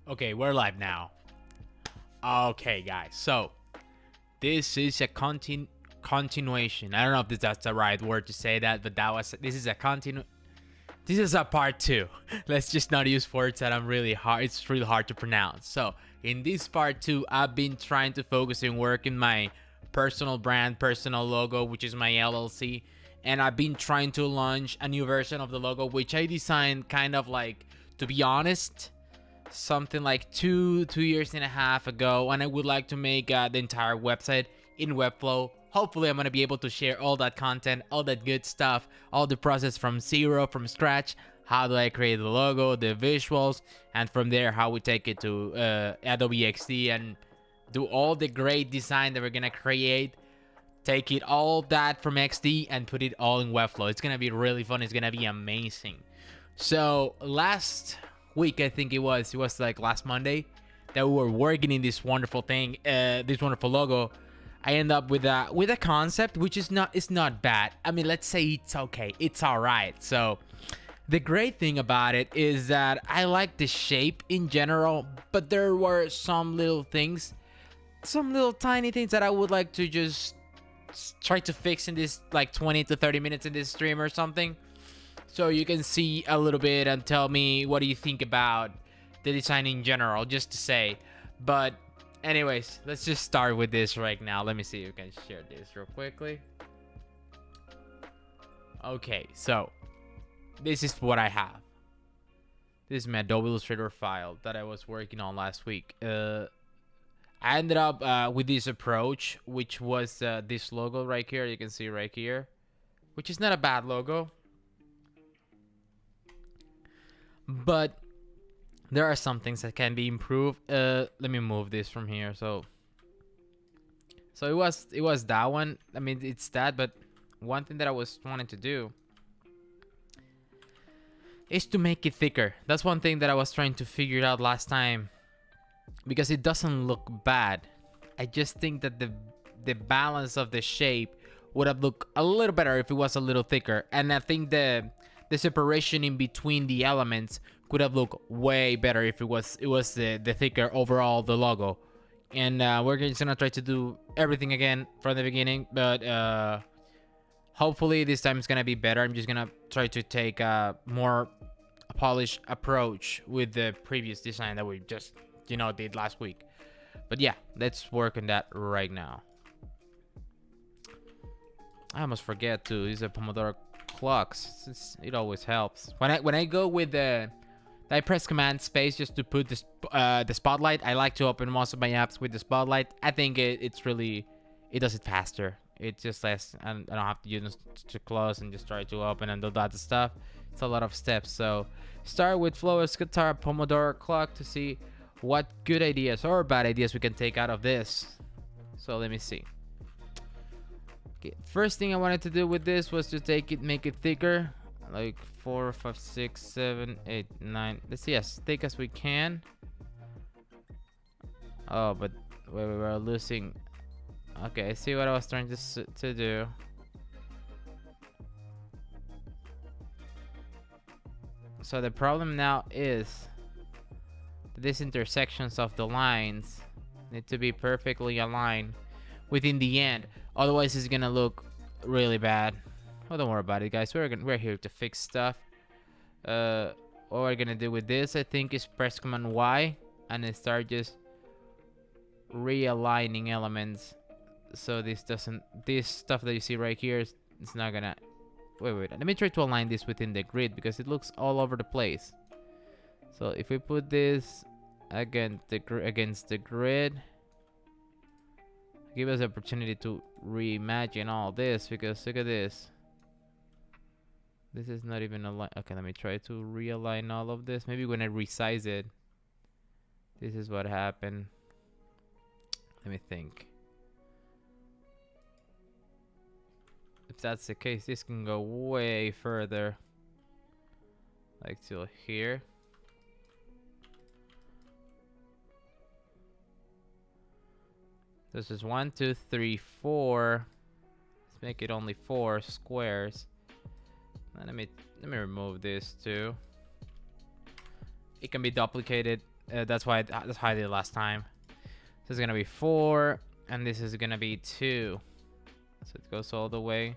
Okay, we're live now. Okay, guys. So this is a continuation. I don't know if that's the right word to say that, but this is a This is a part two. Let's just not use words that it's really hard to pronounce. So in this part two, I've been trying to focus and work in my personal brand, personal logo, which is my LLC. And I've been trying to launch a new version of the logo, which I designed kind of like, to be honest, something like two years and a half ago, and I would like to make the entire website in Webflow. Hopefully I'm gonna be able to share all that content, all that good stuff, all the process from scratch. How do I create the logo, the visuals, and from there how we take it to Adobe XD and do all the great design that we're gonna create. Take it all that from XD and put it all in Webflow. It's gonna be really fun. It's gonna be amazing. So last week, I think it was like last Monday, that we were working in this wonderful thing, this wonderful logo. I end up with a concept which is not bad. I mean, let's say it's okay, it's all right. So the great thing about it is that I like the shape in general, but there were some little things, some little tiny things that I would like to just try to fix in this like 20 to 30 minutes in this stream or something. So you can see a little bit and tell me what do you think about the design in general, just to say. But anyways, let's just start with this right now. Let me see if I can share this real quickly. Okay, so this is what I have. This is my Adobe Illustrator file that I was working on last week. I ended up with this approach, which was this logo right here. You can see right here, which is not a bad logo. But there are some things that can be improved. Let me move this from here. So it was that one. I mean, it's that, but one thing that I was wanting to do is to make it thicker. That's one thing that I was trying to figure out last time, because it doesn't look bad. I just think that the balance of the shape would have looked a little better if it was a little thicker. And I think the separation in between the elements could have looked way better if it was the thicker overall, the logo. And we're just gonna try to do everything again from the beginning, but hopefully this time it's gonna be better. I'm just gonna try to take a more polished approach with the previous design that we just did last week. But yeah, let's work on that right now. I almost forget to use a Pomodoro clocks. It always helps when I go with I press Command Space just to put this the spotlight. I like to open most of my apps with the spotlight. I think it does it faster. It just less, and I don't have to use it to close and just try to open and do that stuff. It's a lot of steps. So start with Flow's Guitar Pomodoro clock to see what good ideas or bad ideas we can take out of this. So let me see. Okay, first thing I wanted to do with this was to make it thicker, like 4, 5, 6, 7, 8, 9. Let's see, as thick as we can. Oh, but we were losing. Okay, I see what I was trying to do. So the problem now is these intersections of the lines need to be perfectly aligned within the end. Otherwise, it's gonna look really bad. Oh, don't worry about it, guys. We're here to fix stuff. What we're gonna do with this, I think, is press Command Y and then start just realigning elements. So this stuff that you see right here it's not gonna. Wait. Let me try to align this within the grid because it looks all over the place. So if we put this against the grid, give us the opportunity to reimagine all this, because look at this. This is not even aligned. Okay, let me try to realign all of this. Maybe when I resize it, this is what happened. Let me think. If that's the case, this can go way further, like till here. This is 1, 2, 3, 4. Let's make it only 4 squares. And let me remove this too. It can be duplicated That's why I did last time. This is gonna be 4, and this is gonna be 2. So it goes all the way.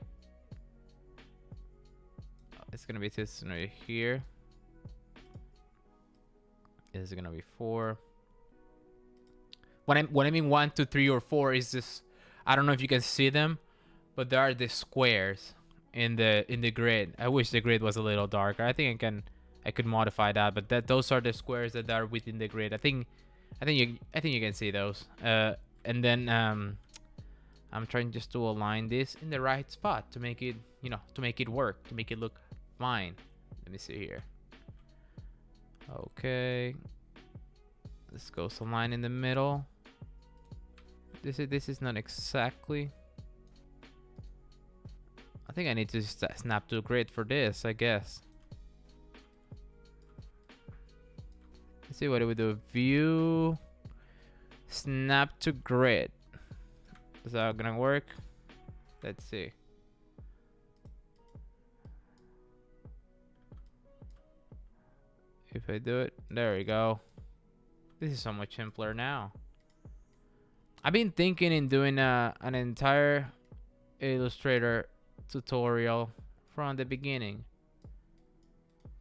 It's gonna be this right here. This is gonna be 4. When I mean 1, 2, 3, or 4 is this. I don't know if you can see them, but there are the squares in the grid. I wish the grid was a little darker. I think I could modify that, but those are the squares that are within the grid. I think you can see those. And then I'm trying just to align this in the right spot to make it, to make it work, to make it look fine. Let me see here. Okay. This goes a line in the middle. This is not exactly. I think I need to snap to grid for this, I guess. Let's see, what do we do? View, snap to grid. Is that gonna work? Let's see. If I do it, there we go. This is so much simpler now. I've been thinking in doing an entire Illustrator tutorial from the beginning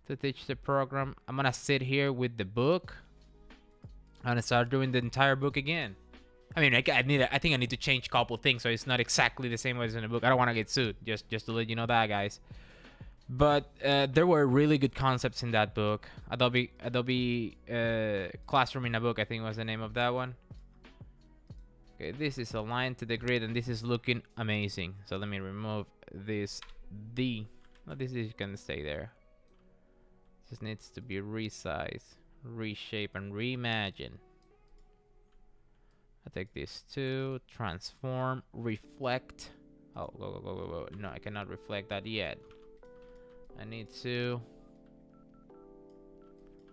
to teach the program. I'm gonna sit here with the book. I'm gonna start doing the entire book again. I mean, I think I need to change a couple things so it's not exactly the same as in the book. I don't want to get sued. Just to let you know that, guys. But there were really good concepts in that book. Adobe Classroom in a Book, I think was the name of that one. Okay, this is aligned to the grid and this is looking amazing. So let me remove this D. No, this is gonna stay there. Just needs to be resized, reshape, and reimagine. I take this to transform, reflect. Oh, go. No, I cannot reflect that yet. I need to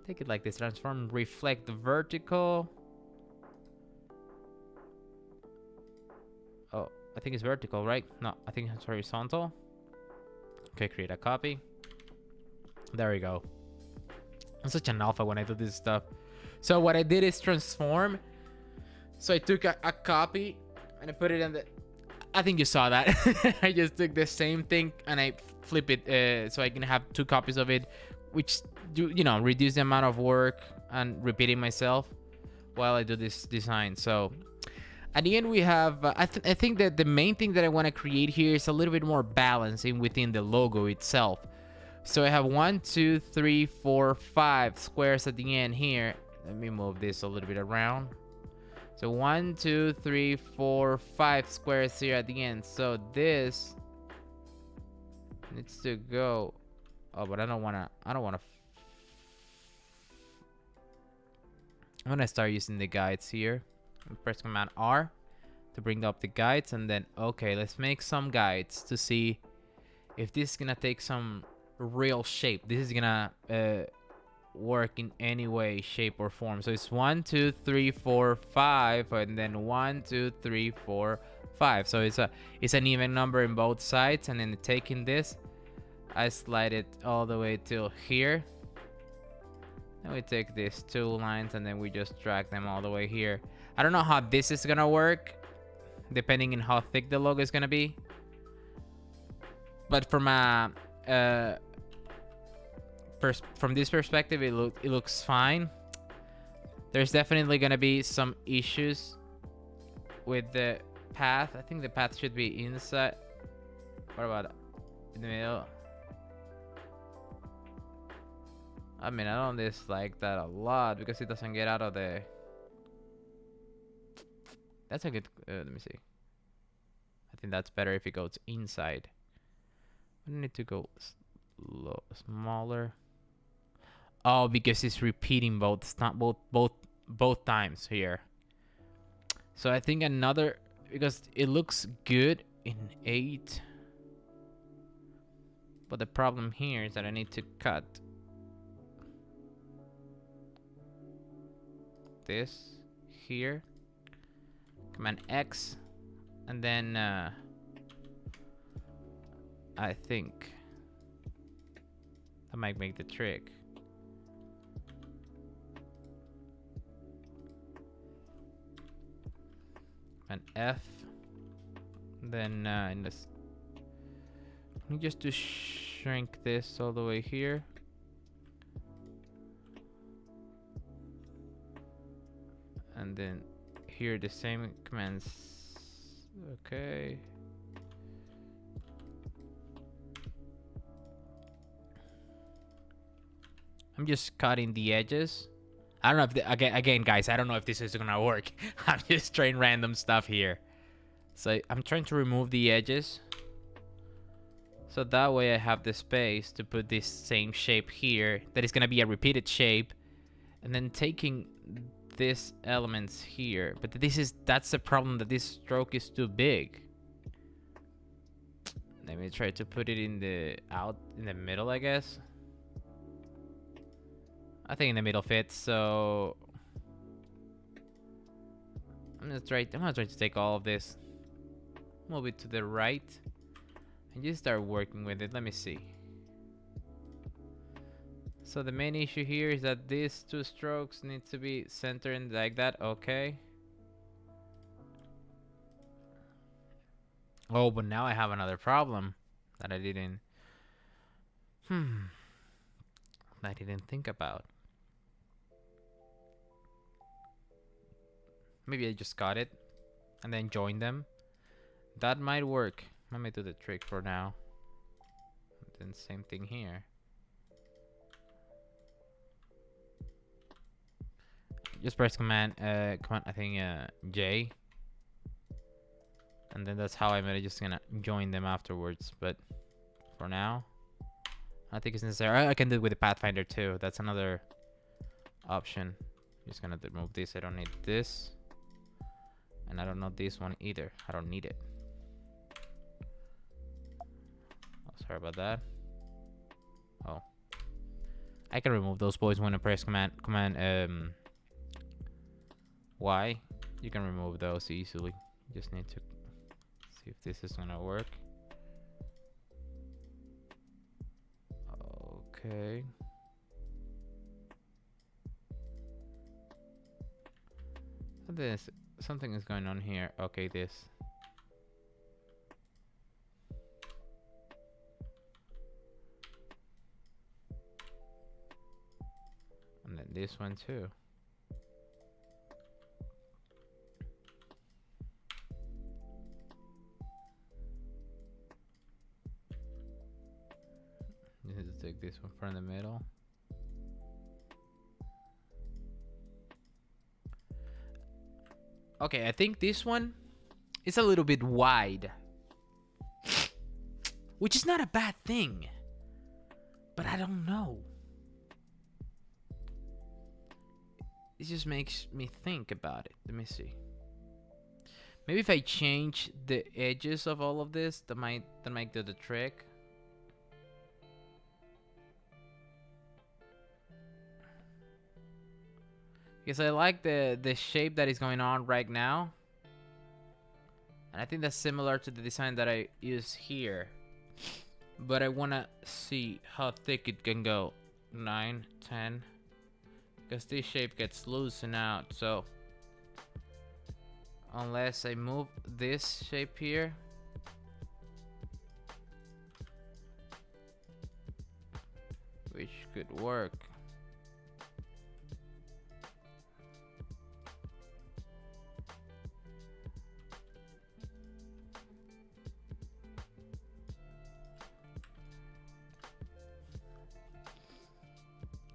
take it like this. Transform, reflect the vertical. Oh, I think it's vertical, right? No, I think it's horizontal. Okay, create a copy. There we go. I'm such an alpha when I do this stuff. So what I did is transform. So I took a copy and I put it in the. I think you saw that. I just took the same thing and I flip it so I can have 2 copies of it, which reduce the amount of work and repeating myself while I do this design. So at the end we have. I think that the main thing that I want to create here is a little bit more balance within the logo itself. So I have 1, 2, 3, 4, 5 squares at the end here. Let me move this a little bit around. So 1, 2, 3, 4, 5 squares here at the end. So this needs to go. Oh, but I don't wanna. I'm gonna start using the guides here. Press Command R to bring up the guides, and then okay, let's make some guides to see if this is gonna take some real shape. This is gonna work in any way, shape, or form. So it's 1, 2, 3, 4, 5, and then 1, 2, 3, 4, 5. So it's an even number in both sides, and then taking this, I slide it all the way till here. Then we take these 2 lines and then we just drag them all the way here. I don't know how this is gonna work, depending on how thick the logo is gonna be. But from a from this perspective, it looks fine. There's definitely gonna be some issues with the path. I think the path should be inside. What about in the middle? I mean, I don't dislike that a lot because it doesn't get out of the. That's a good. Let me see. I think that's better if it goes inside. I need to go smaller. Oh, because it's repeating both times here. So I think another, because it looks good in 8, but the problem here is that I need to cut this here. Command X, and then I think that might make the trick. an F. Then in this, let me just to shrink this all the way here. And then here the same commands. Okay. I'm just cutting the edges. I don't know if again guys, I don't know if this is gonna work. I'm just trying random stuff here. So I'm trying to remove the edges. So that way I have the space to put this same shape here. That is gonna be a repeated shape. And then taking these elements here. But that's the problem, that this stroke is too big. Let me try to put it in the middle, I guess. I think in the middle fits, so I'm gonna try to take all of this, move it to the right, and just start working with it. Let me see. So the main issue here is that these two strokes need to be centered like that. Okay. Oh, but now I have another problem that I didn't think about. Maybe I just got it and then join them. That might work. Let me do the trick for now. And then same thing here. Just press command I think J. And then that's how I'm just gonna join them afterwards. But for now, I think it's necessary. I can do it with the Pathfinder too. That's another option. Just gonna remove this. I don't need this. And I don't know this one either. I don't need it. Oh, sorry about that. Oh, I can remove those boys when I press command Y. You can remove those easily. Just need to see if this is gonna work. Okay. Something is going on here. Okay, this. And then this one too. Need to take this one from the middle. Okay, I think this one is a little bit wide, which is not a bad thing, but I don't know. It just makes me think about it. Let me see. Maybe if I change the edges of all of this, that might do the trick. Because I like the shape that is going on right now. And I think that's similar to the design that I use here. But I want to see how thick it can go. 9, 10. Because this shape gets loosened out. So unless I move this shape here. Which could work.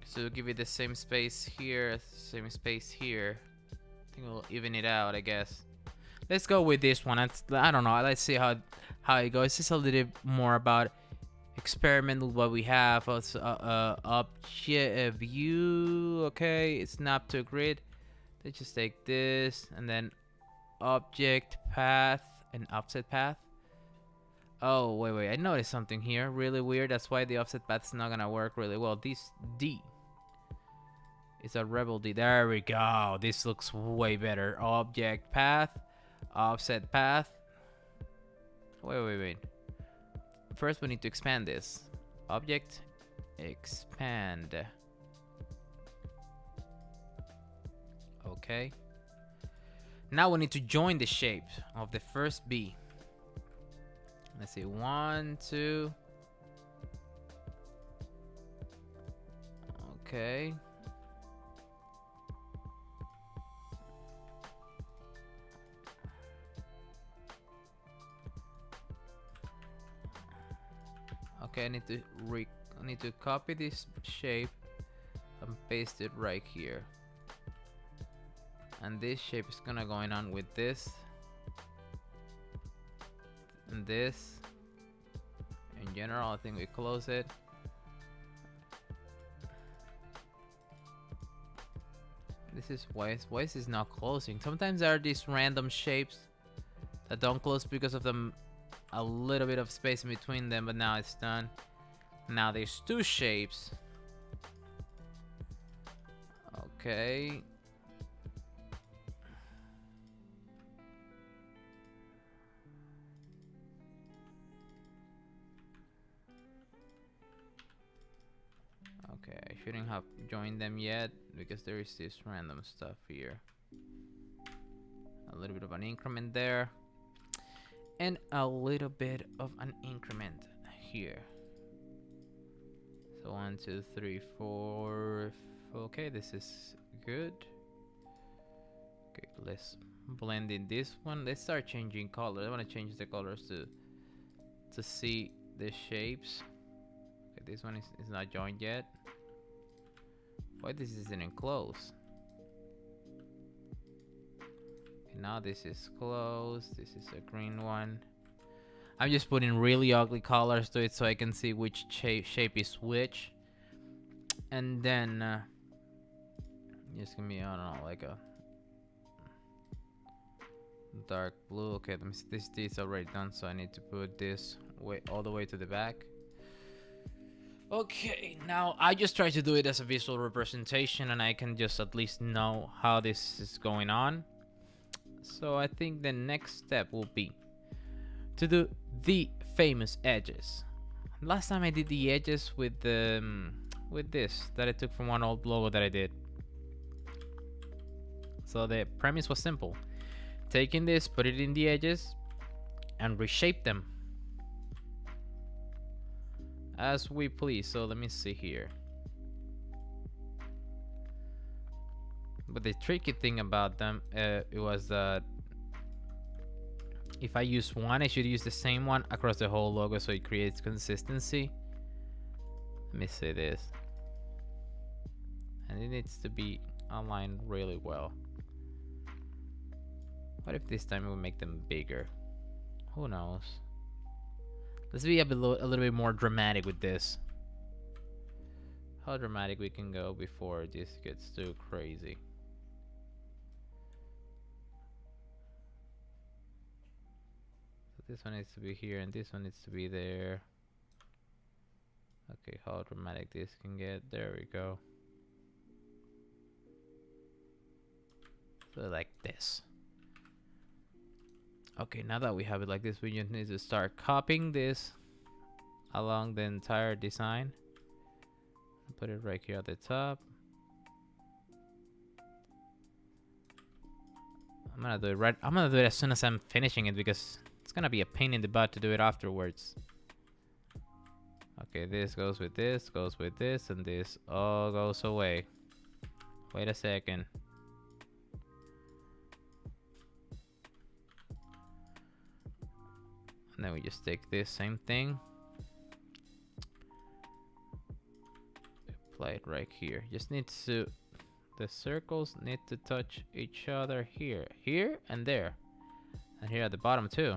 So give it the same space here, same space here. I think we'll even it out, I guess. Let's go with this one. I don't know. Let's see how it goes. It's a little more about experiment with what we have. Also, object view. Okay, snap to grid. Let's just take this and then object path and offset path. Oh wait, I noticed something here really weird. That's why the offset path is not gonna work really well. This D. It's a rebel D. There we go. This looks way better. Object path, offset path. Wait. First, we need to expand this. Object, expand. Okay. Now we need to join the shape of the first B. Let's see, 1, 2. Okay. Okay, I need to copy this shape and paste it right here. And this shape is gonna going on with this and this. In general, I think we close it. This is why this is not closing. Sometimes there are these random shapes that don't close because of them a little bit of space in between them, but now it's done. Now there's two shapes. Okay. Okay, I shouldn't have joined them yet because there is this random stuff here. A little bit of an increment there. And a little bit of an increment here. So 1, 2, 3, 4. Okay, this is good. Okay, let's blend in this one. Let's start changing color. I want to change the colors to see the shapes. Okay, this one is not joined yet. Why this isn't close? Okay, now this is closed. This is a green one. I'm just putting really ugly colors to it so I can see which shape is which. And then just give me, I don't know, like a dark blue. Okay, let me see. This is already done, so I need to put this all the way to the back. Okay, now I just try to do it as a visual representation, and I can just at least know how this is going on. So I think the next step will be to do the famous edges. Last time I did the edges with the with this that I took from one old logo that I did. So the premise was simple: taking this, put it in the edges, and reshape them as we please. So let me see here. But the tricky thing about them, it was that if I use one, I should use the same one across the whole logo so it creates consistency. Let me say this. And it needs to be aligned really well. What if this time we make them bigger? Who knows? Let's be a little bit more dramatic with this. How dramatic we can go before this gets too crazy. So this one needs to be here and this one needs to be there. Okay, how dramatic this can get. There we go. So like this. Okay, now that we have it like this, we just need to start copying this along the entire design. Put it right here at the top. I'm gonna do it as soon as I'm finishing it because it's gonna be a pain in the butt to do it afterwards. Okay, this goes with this, and this all goes away. Wait a second. And then we just take this same thing, apply it right here. Just needs to, the circles need to touch each other here, and there, and here at the bottom too.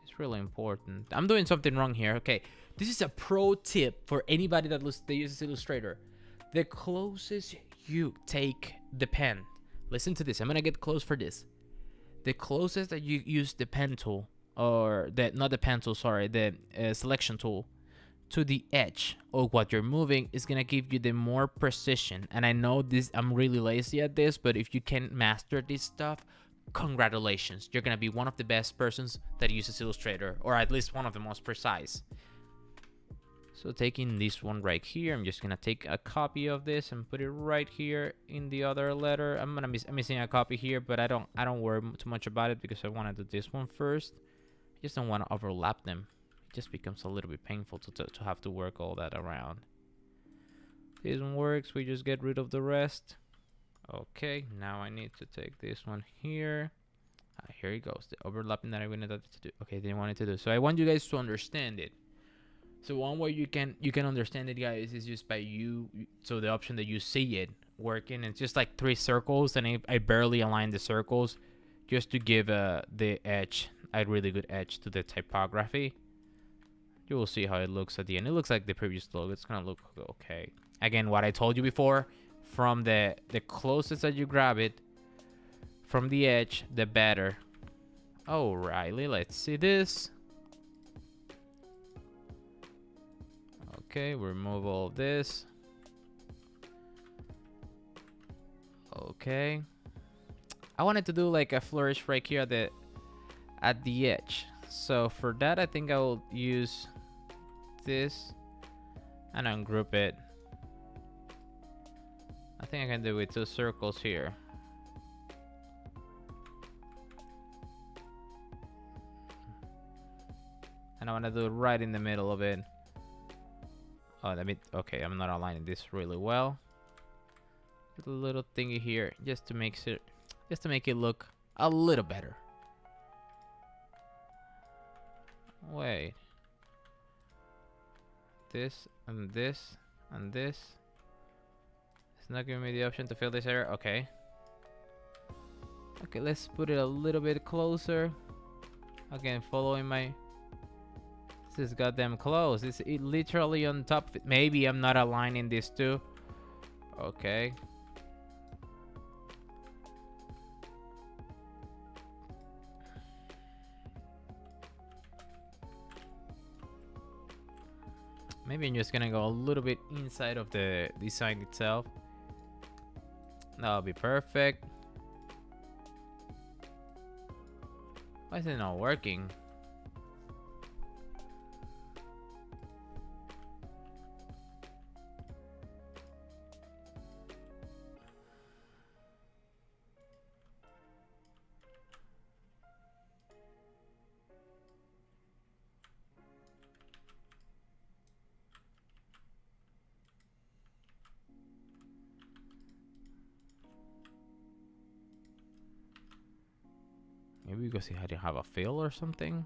It's really important. I'm doing something wrong here. Okay, this is a pro tip for anybody that uses Illustrator. The closest you take the pen, listen to this. I'm gonna get close for this. The closest that you use the pen tool, or not the pen tool, sorry, the selection tool, to the edge of what you're moving is gonna give you the more precision. And I know this, I'm really lazy at this, but if you can master this stuff, congratulations, you're gonna be one of the best persons that uses Illustrator, or at least one of the most precise. So taking this one right here, I'm just gonna take a copy of this and put it right here in the other letter. I'm missing a copy here, but I don't worry too much about it because I want to do this one first. I just don't want to overlap them. It just becomes a little bit painful to have to work all that around. This one works. We just get rid of the rest. Okay, now I need to take this one here. Here it goes. The overlapping that I wanted to do. Okay, didn't want it to do. So I want you guys to understand it. So one way you can understand it, guys, is just by so the option that you see it working, it's just like 3 circles, and I barely align the circles just to give the edge, a really good edge to the typography. You will see how it looks at the end. It looks like the previous logo. It's gonna look okay. Again, what I told you before, from the closest that you grab it from the edge, the better. Alrighty, let's see this. Okay, remove all of this. Okay. I wanted to do like a flourish right here at the edge. So for that, I think I will use this and ungroup it. I think I can do it with 2 circles here. And I want to do it right in the middle of it. Oh, okay, I'm not aligning this really well. Put a little thingy here just to make it look a little better. Wait. This and this and this. It's not giving me the option to fill this area. Okay. Okay, let's put it a little bit closer. Again, following my... This is goddamn close. It's literally on top of it. Maybe I'm not aligning these two. Okay. Maybe I'm just gonna go a little bit inside of the design itself. That'll be perfect. Why is it not working? Maybe because he had to have a fill or something.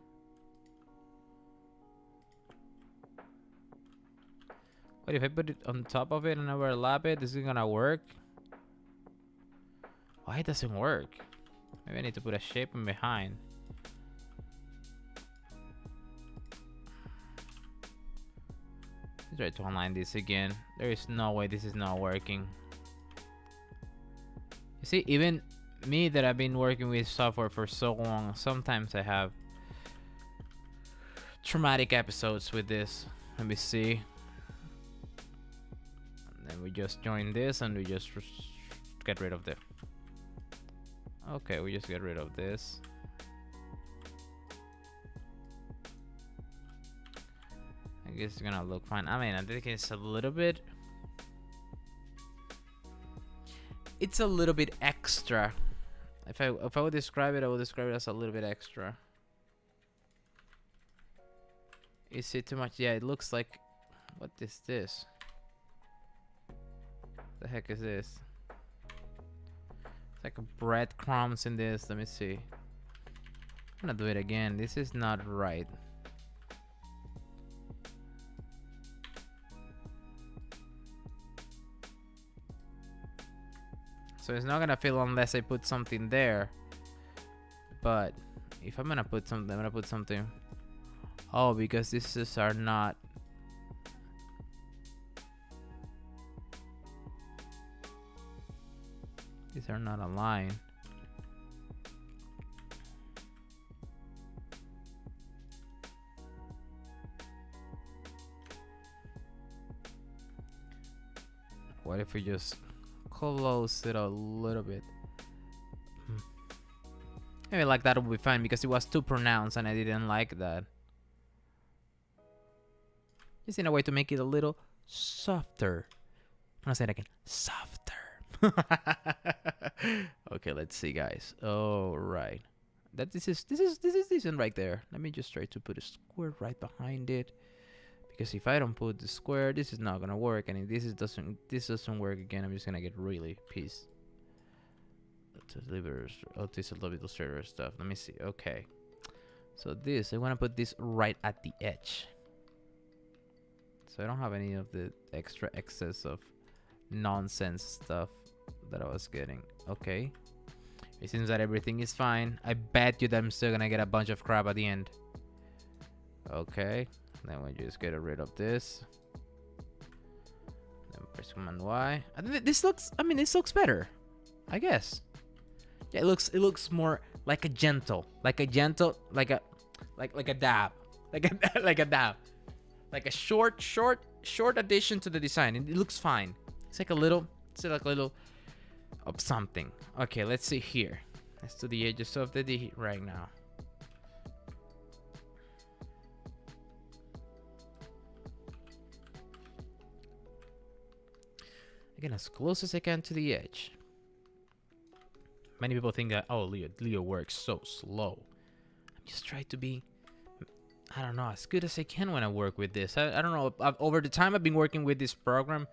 But if I put it on top of it and overlap it, is it gonna work? Why it doesn't work? Maybe I need to put a shape in behind. Let's try to align this again. There is no way this is not working. You see, even me that I've been working with software for so long, sometimes I have traumatic episodes with this. Let me see. And then we just join this and we just get rid of the... Okay, we just get rid of this. I guess it's gonna look fine. I mean, I think it's a little bit... It's a little bit extra. If I would describe it, I would describe it as a little bit extra. Is it too much? Yeah, it looks like... What is this? The heck is this? It's like breadcrumbs in this. Let me see. I'm gonna do it again. This is not right. So it's not gonna fill unless I put something there. But if I'm gonna put something, I'm gonna put something. Oh, because these are not. These are not aligned. What if we just close it a little bit? Maybe like that will be fine because it was too pronounced and I didn't like that. Just in a way to make it a little softer. I'm gonna say it again. Softer. Okay, let's see, guys. All right. That this is decent right there. Let me just try to put a square right behind it, because if I don't put the square, this is not gonna work, and if this doesn't work again, I'm just gonna get really pissed. Oh, this is Illustrator stuff. Let me see. Okay, so this, I want to put this right at the edge, so I don't have any of the extra excess of nonsense stuff that I was getting. Okay, it seems that everything is fine. I bet you that I'm still gonna get a bunch of crap at the end. Okay, then we just get rid of this. Then press Command Y. I think this looks. I mean, this looks better, I guess. Yeah, it looks more like a gentle, like a dab, like a dab, like a short addition to the design. It looks fine. It's like a little of something. Okay, let's see here. Let's do the edges of the D right now. Again, as close as I can to the edge. Many people think that, oh, Leo works so slow. I'm just trying to be, I don't know, as good as I can when I work with this. I don't know. Over the time I've been working with this program,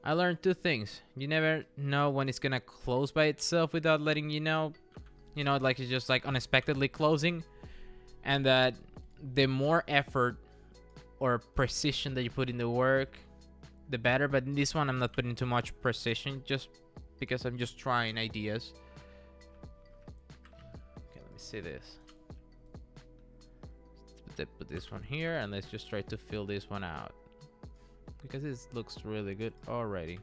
I learned two things. You never know when it's gonna close by itself without letting you know. You know, like it's just like unexpectedly closing. And that the more effort or precision that you put in the work, the better. But in this one, I'm not putting too much precision just because I'm just trying ideas. See this. Let's put this one here, and let's just try to fill this one out, because this looks really good already.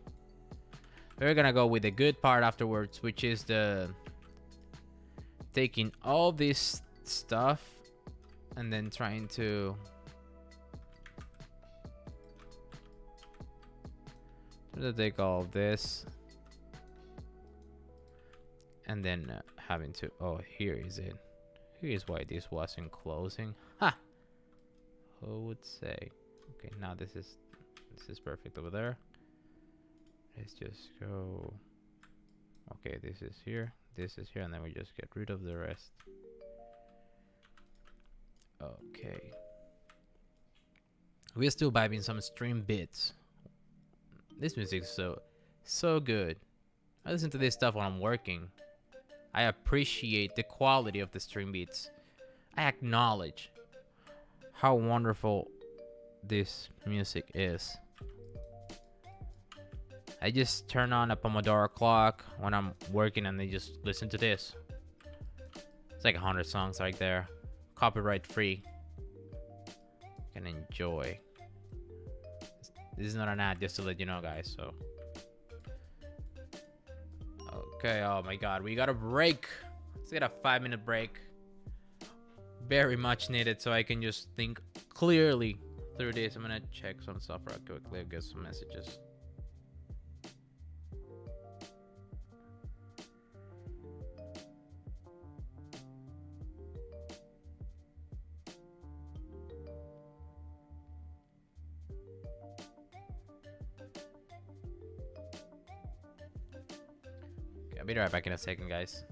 We're gonna go with the good part afterwards, which is the taking all this stuff and then trying to take all of this and then having to, oh, here is it. Here's why this wasn't closing. Ha! Who would say? Okay, now this is perfect over there. Let's just go. Okay, this is here, and then we just get rid of the rest. Okay. We're still vibing some stream bits. This music's so good. I listen to this stuff when I'm working. I appreciate the quality of the stream beats. I acknowledge how wonderful this music is. I just turn on a Pomodoro clock when I'm working and I just listen to this. It's like 100 songs right there. Copyright free. You can enjoy. This is not an ad, just to let you know, guys, so. Okay, oh my god, we got a break. Let's get a 5-minute break. Very much needed, so I can just think clearly through this. I'm gonna check some stuff real quickly, get some messages. Okay, I'll be right back in a second, guys.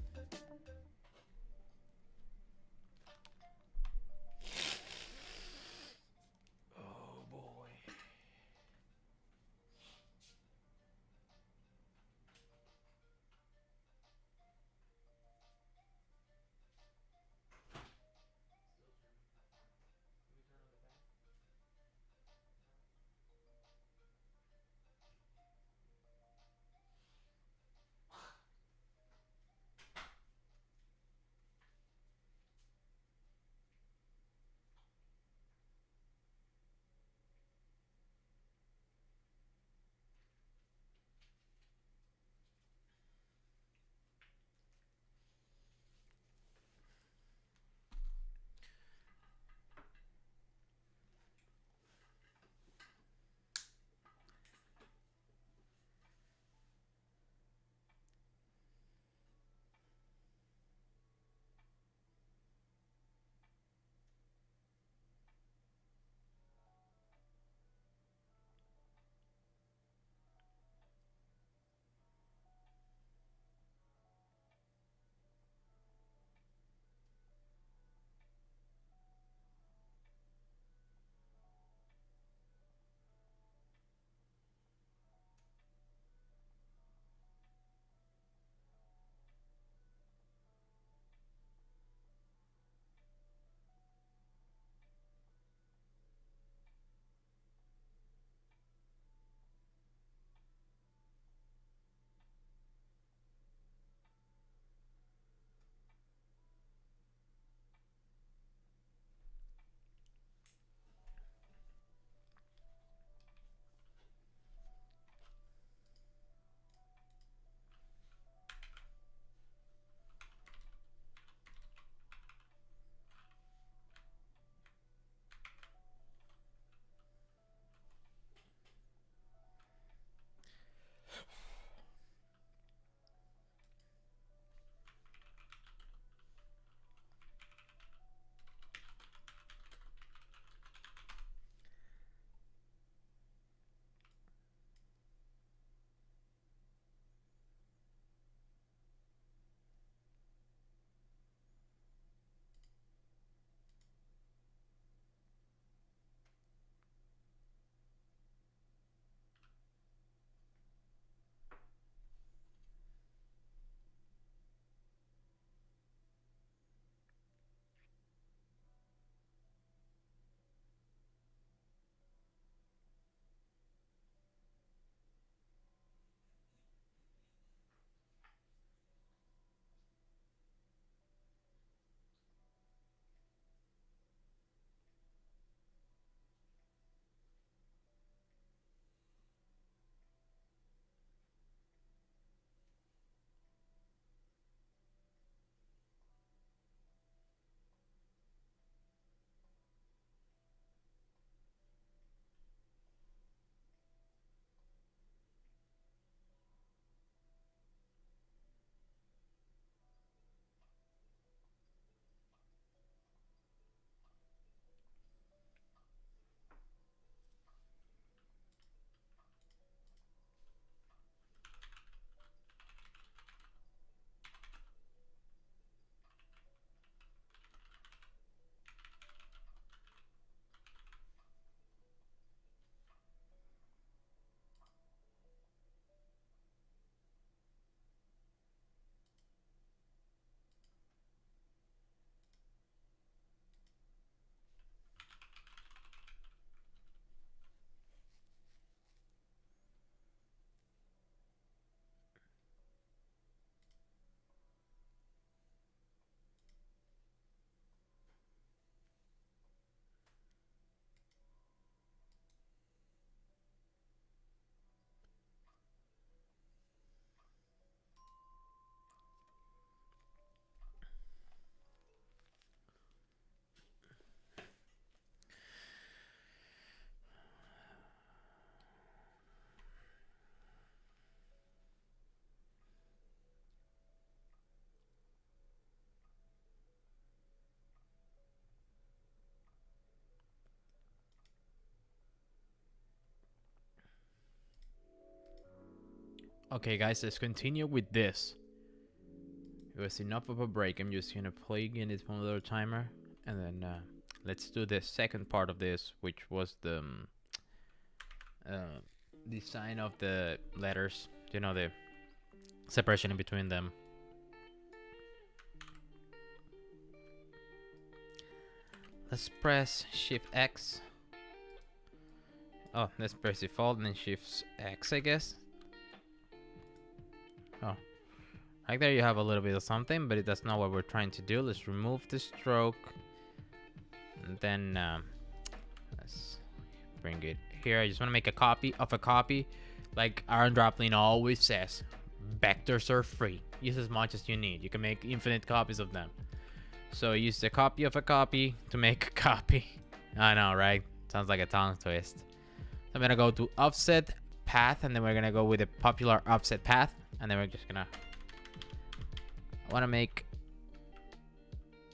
Okay, guys, let's continue with this. It was enough of a break. I'm just gonna play again this Pomodoro timer, and then let's do the second part of this, which was the uh, design of the letters. You know, the separation in between them. Let's press Shift X. Oh, let's press Default and then Shift X, I guess. Oh, right there you have a little bit of something, but that's not what we're trying to do. Let's remove the stroke, and then let's bring it here. I just want to make a copy of a copy. Like Aaron Droplin always says, vectors are free. Use as much as you need. You can make infinite copies of them. So use the copy of a copy to make a copy. I know, right? Sounds like a tongue twist. So I'm gonna go to offset path, and then we're gonna go with a popular offset path, and then we're just gonna. I want to make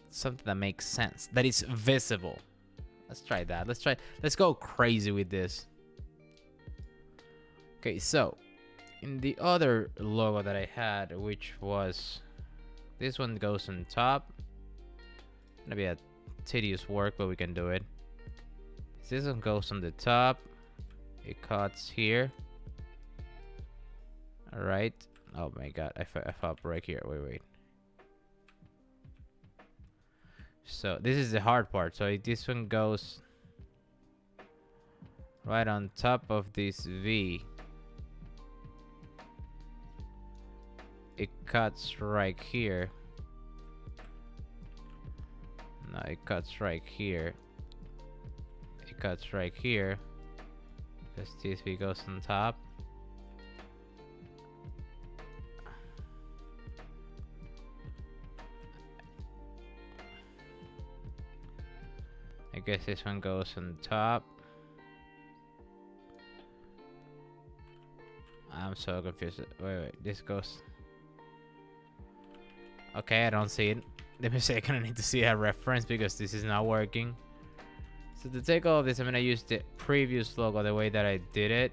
something that makes sense, that is visible. Let's try that. Let's go crazy with this. Okay, so in the other logo that I had, which was this one, goes on top. Gonna be a tedious work, but we can do it. This one goes on the top. It cuts here. All right. Oh my god, I fell right here. Wait. So this is the hard part. So this one goes right on top of this V. It cuts right here. No, it cuts right here. It cuts right here. Because this V goes on top. I guess this one goes on top. I'm so confused. Wait. This goes. Okay, I don't see it. Let me say, I kind of need to see a reference because this is not working. So to take all of this, I'm gonna use the previous logo the way that I did it.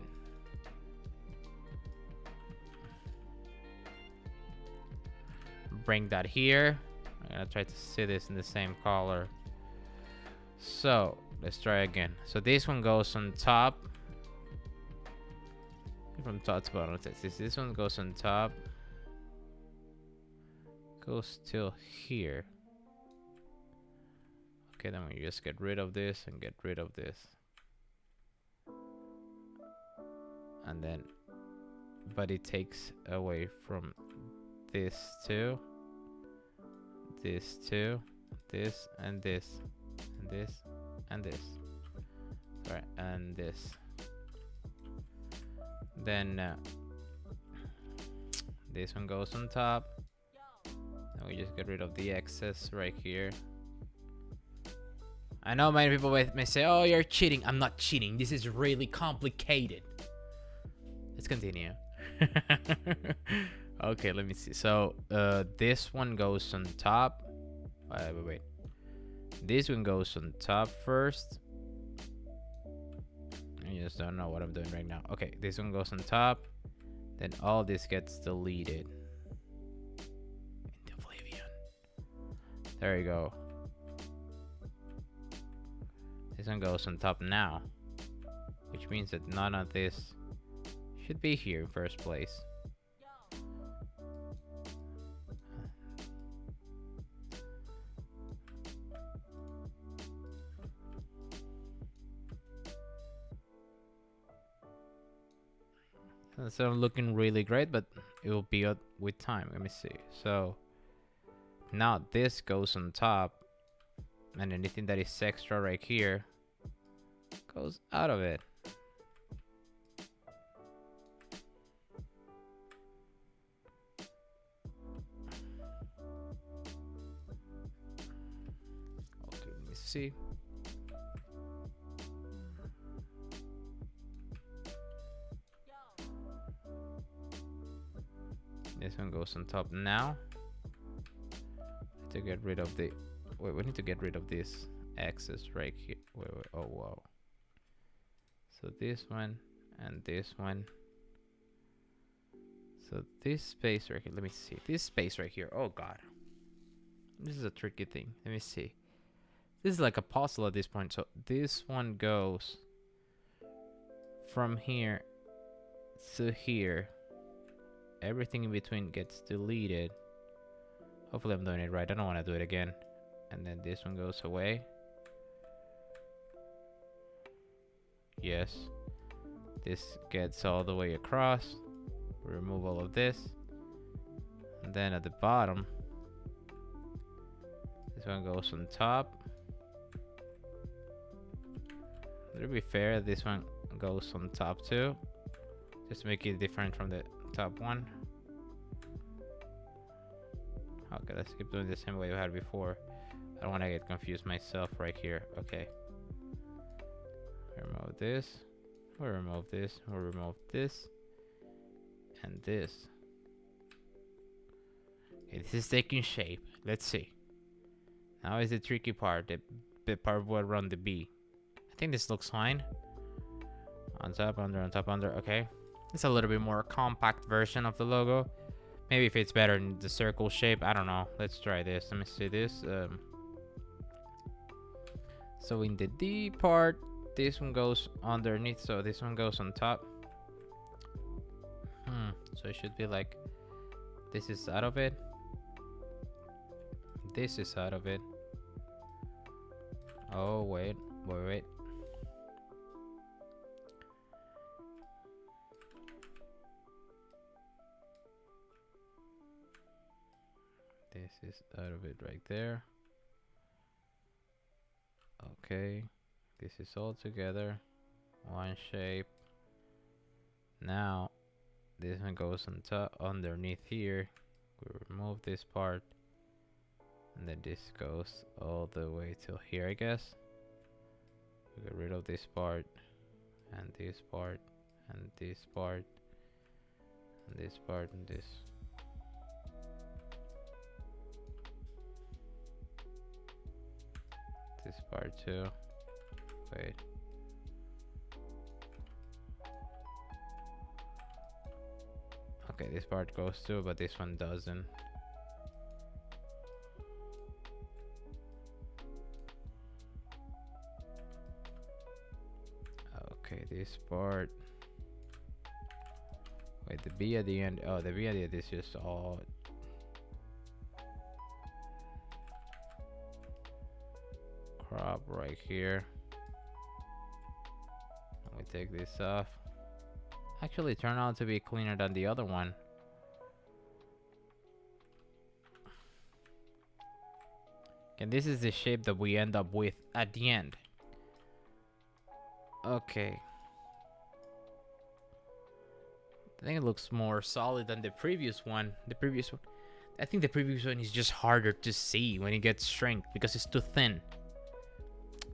Bring that here. I'm gonna try to see this in the same color. So let's try again. So this one goes on top. From top to bottom. This one goes on top. Goes till here. Okay, then we just get rid of this and get rid of this. And then, but it takes away from this too. This too. This and this. And this and this. Right, and this. Then this one goes on top. And we just get rid of the excess right here. I know many people may say, oh, you're cheating. I'm not cheating. This is really complicated. Let's continue. Okay, let me see. So this one goes on top. Wait. This one goes on top first. I just don't know what I'm doing right now. Okay, this one goes on top. Then all this gets deleted. Into oblivion. There you go. This one goes on top now. Which means that none of this should be here in first place. It's not looking really great, but it will be with time. Let me see. So now this goes on top, and anything that is extra right here goes out of it. Okay, let me see. This one goes on top now. To get rid of the we need to get rid of this excess right here. Wait. Oh wow. So this one and this one. So this space right here, let me see. This space right here, oh god. This is a tricky thing. Let me see. This is like a puzzle at this point. So this one goes from here to here. Everything in between gets deleted. Hopefully I'm doing it right. I don't want to do it again. And then this one goes away. Yes. This gets all the way across. Remove all of this. And then at the bottom, this one goes on top. To be fair, this one goes on top too. Just to make it different from the top one. Okay, let's keep doing the same way we had before. I don't want to get confused myself right here. Okay. Remove this. We'll remove this. We'll remove this. And this. Okay, this is taking shape. Let's see. Now is the tricky part. The part where around the B. I think this looks fine. On top, under, on top, under. Okay. It's a little bit more compact version of the logo. Maybe if it's better in the circle shape. I don't know. Let's try this. Let me see this. So in the D part, this one goes underneath. So this one goes on top. So it should be like, this is out of it. This is out of it. Oh, wait. This is out of it right there. Okay. This is all together. One shape. Now, this one goes on top, underneath here. We remove this part. And then this goes all the way till here, I guess. We get rid of this part. And this part. And this part. And this part. And this. This part too. Wait. Okay, this part goes too, but this one doesn't. Okay, this part. Wait, the B at the end. Oh, the B at the end is just all. Crop right here. We take this off. Actually, it turned out to be cleaner than the other one. And this is the shape that we end up with at the end. Okay. I think it looks more solid than the previous one. I think the previous one is just harder to see when it gets shrink because it's too thin.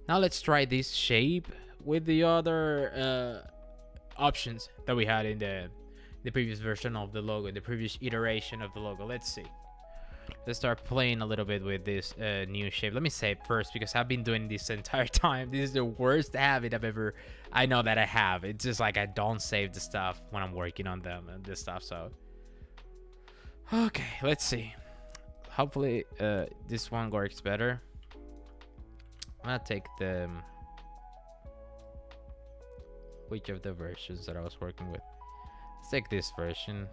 Now let's try this shape with the other options that we had in the previous version of the logo, the previous iteration of the logo. Let's see. Let's start playing a little bit with this new shape. Let me save first because I've been doing this entire time. This is the worst habit I know that I have. It's just like I don't save the stuff when I'm working on them and this stuff. So, okay, let's see. Hopefully this one works better. I'm gonna take the which of the versions that I was working with. Let's take this version.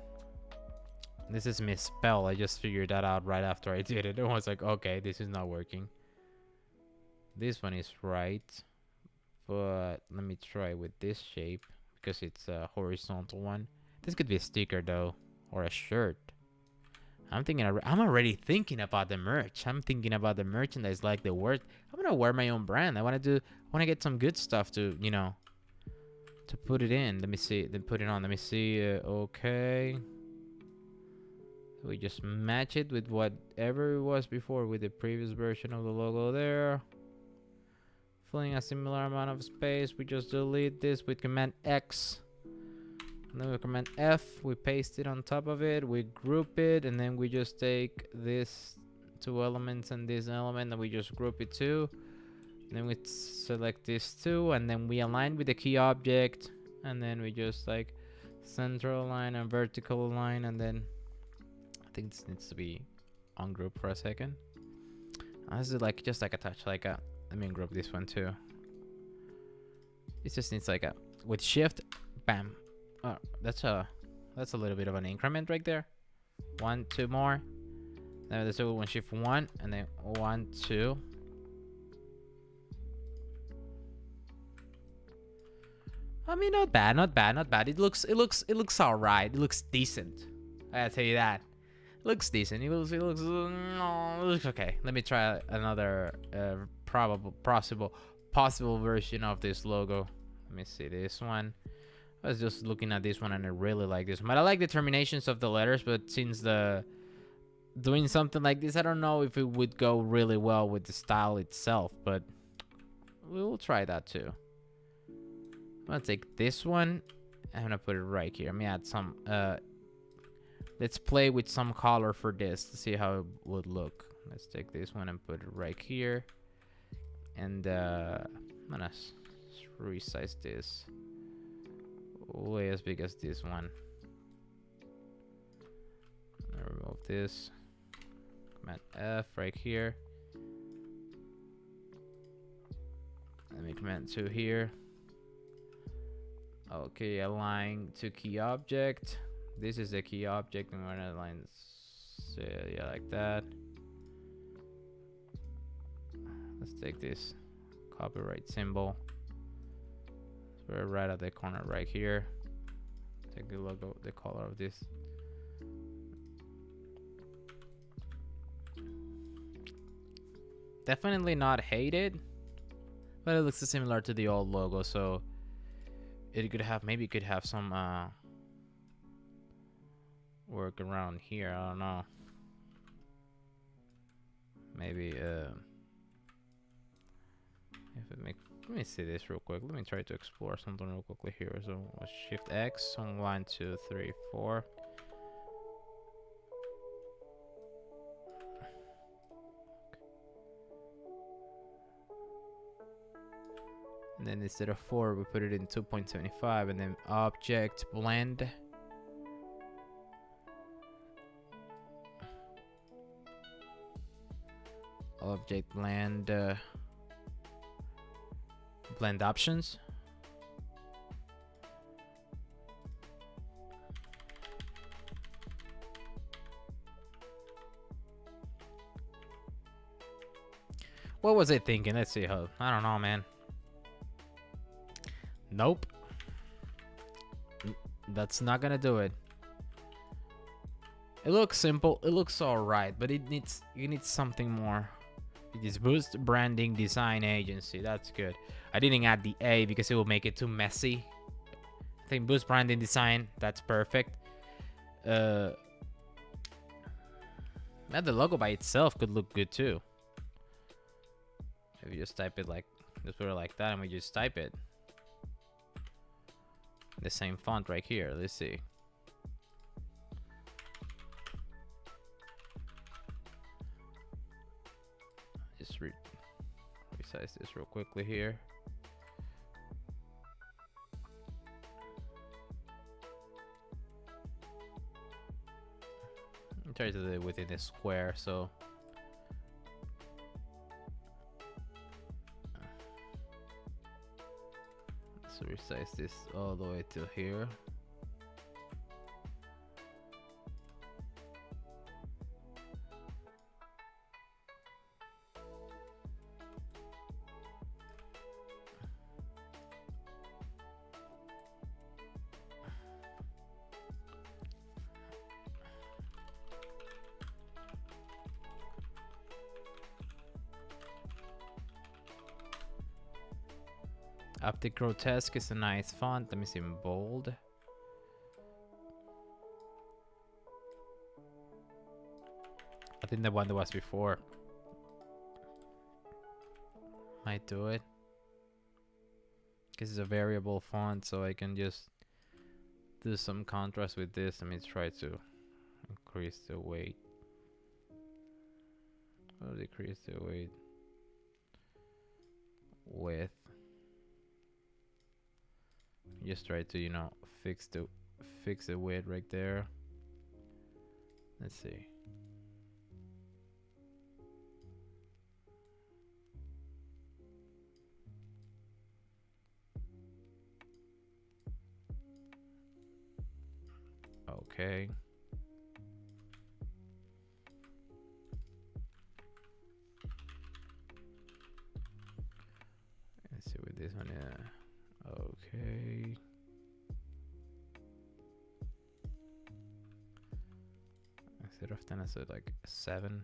This is misspelled. I just figured that out right after I did it. I was like, okay, this is not working. This one is right, but let me try with this shape because it's a horizontal one. This could be a sticker though, or a shirt. I'm already thinking about the merch. I'm thinking about the merchandise, like the word. I'm gonna wear my own brand. I want to get some good stuff to, you know, to put it in. Let me see. Then put it on. Let me see. Okay. We just match it with whatever it was before with the previous version of the logo there. Filling a similar amount of space. We just delete this with Command X. And then we Command F, we paste it on top of it, we group it, and then we just take this two elements and this element and we just group it too. And then we select this two, and then we align with the key object, and then we just like Central line and vertical line, and then I think this needs to be ungroup for a second. This is like just like a touch, like a. Let me group this one too. It just needs like a with shift, bam. Oh, that's a little bit of an increment right there. 1, 2 more. Then there's a one shift 1, and then 1, 2. I mean, not bad, not bad, not bad. It looks all right. It looks decent. I gotta tell you that. It looks decent. It looks okay. Let me try another possible version of this logo. Let me see this one. I was just looking at this one and I really like this one. But I like the terminations of the letters, but since doing something like this, I don't know if it would go really well with the style itself, but we will try that too. I'm gonna take this one. I'm gonna put it right here. Let me add some let's play with some color for this to see how it would look. Let's take this one and put it right here. And I'm gonna resize this way as big as this one. Remove this. Command F right here. Let me command 2 here. Okay, align to key object. This is the key object, and we're gonna align, yeah, like that. Let's take this copyright symbol. We're right at the corner right here. Take the logo, the color of this. Definitely not hated, but it looks similar to the old logo, so it could have, maybe it could have some work around here. I don't know. Maybe if it make, let me see this real quick. Let me try to explore something real quickly here. So shift X on 1, 2, 3, 4. And then instead of 4, we put it in 2.75, and then object blend. Object blend blend options. What was I thinking? Let's see how. I don't know, man. Nope. That's not gonna do it. It looks simple. It looks alright, but you need something more. It is Boost Branding Design Agency. That's good. I didn't add the A because it will make it too messy. I think Boost Branding Design. That's perfect. The logo by itself could look good too. If you just type it like, just put it like that, and we just type it. The same font right here. Let's see. Just resize this real quickly here. Try to do it within a square, so let's resize this all the way to here. Optic Grotesque is a nice font. Let me see in bold. I think the one that was before might do it. This is a variable font, so I can just do some contrast with this. Let me try to increase the weight. Or decrease the weight. Width. Just try to, fix the fix the width right there. Let's see. Okay. Let's see what this one is. Okay. Instead of 10, I said like 7.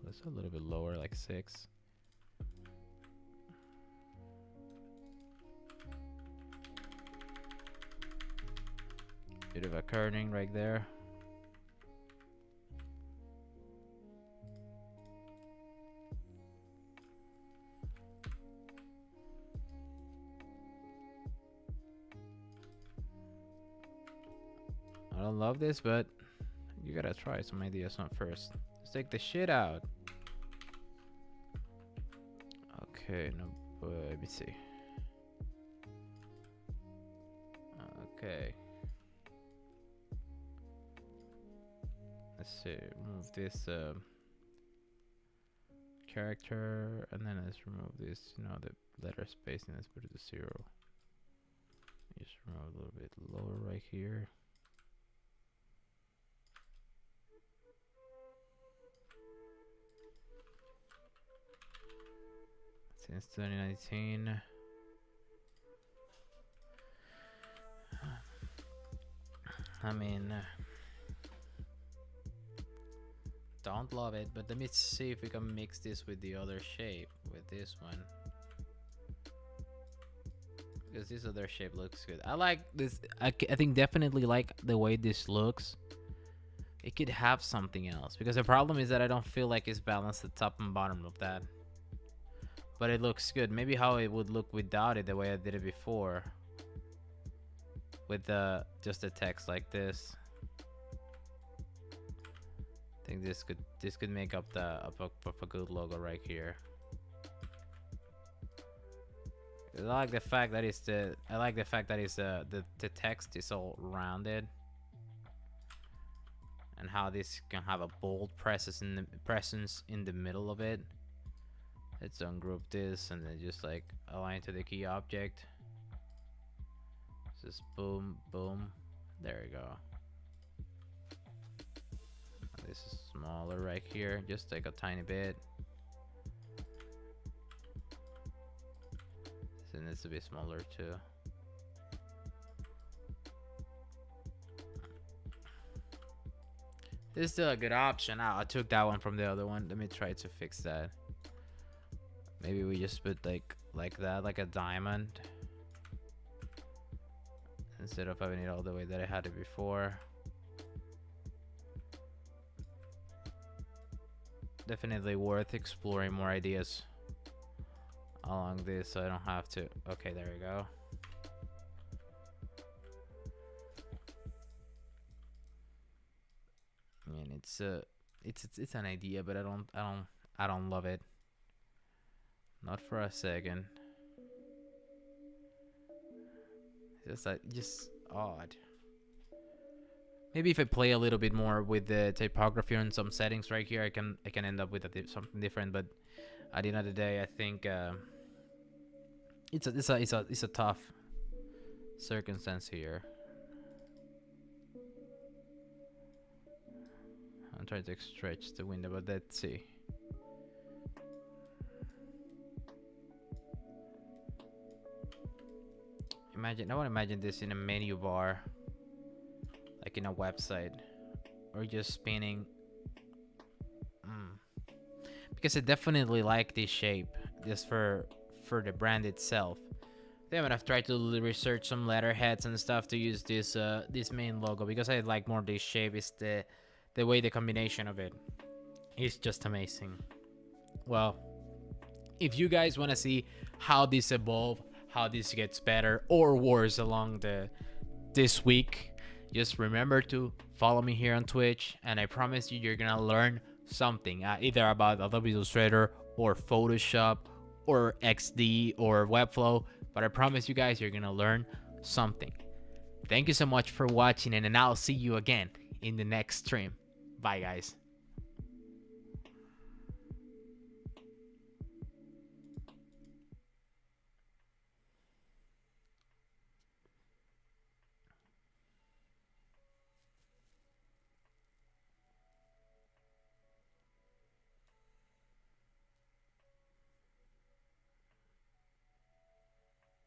Let's a little bit lower, like 6. Bit of a kerning right there. I don't love this, but you gotta try some ideas on first. Let's take the shit out. Okay, no, let me see. Okay. Let's see, remove this character, and then let's remove this, you know, the letter spacing, let's put it to 0. Just remove a little bit lower right here. Since 2019. I mean, don't love it, but let me see if we can mix this with the other shape, with this one. Because this other shape looks good. I like this. I think definitely like the way this looks. It could have something else, because the problem is that I don't feel like it's balanced the top and bottom of that. But it looks good. Maybe how it would look without it, the way I did it before. With just the text like this. I think this could make up a good logo right here. I like the fact that the text is all rounded, and how this can have a bold presence in the middle of it. Let's ungroup this and then just like align to the key object. Just boom, boom. There we go. This is smaller right here, just like a tiny bit. This needs to be smaller too. This is still a good option. I took that one from the other one. Let me try to fix that. Maybe we just put like that, like a diamond, instead of having it all the way that I had it before. Definitely worth exploring more ideas along this, so I don't have to. Okay, there we go. I mean, it's an idea, but I don't love it. Not for a second. Just odd. Maybe if I play a little bit more with the typography and some settings right here, I can end up with something different. But at the end of the day, I think it's a tough circumstance here. I'm trying to stretch the window, but let's see. I want to imagine this in a menu bar, like in a website, or just spinning. Because I definitely like this shape, just for the brand itself. Then I've tried to research some letterheads and stuff to use this main logo, because I like more this shape. Is the way the combination of it is just amazing. Well, if you guys want to see how this evolves, how this gets better or worse along this week, just remember to follow me here on Twitch, and I promise you're gonna learn something, either about Adobe Illustrator or Photoshop or XD or Webflow. But I promise you guys, you're gonna learn something. Thank you so much for watching, and I'll see you again in the next stream. Bye, guys.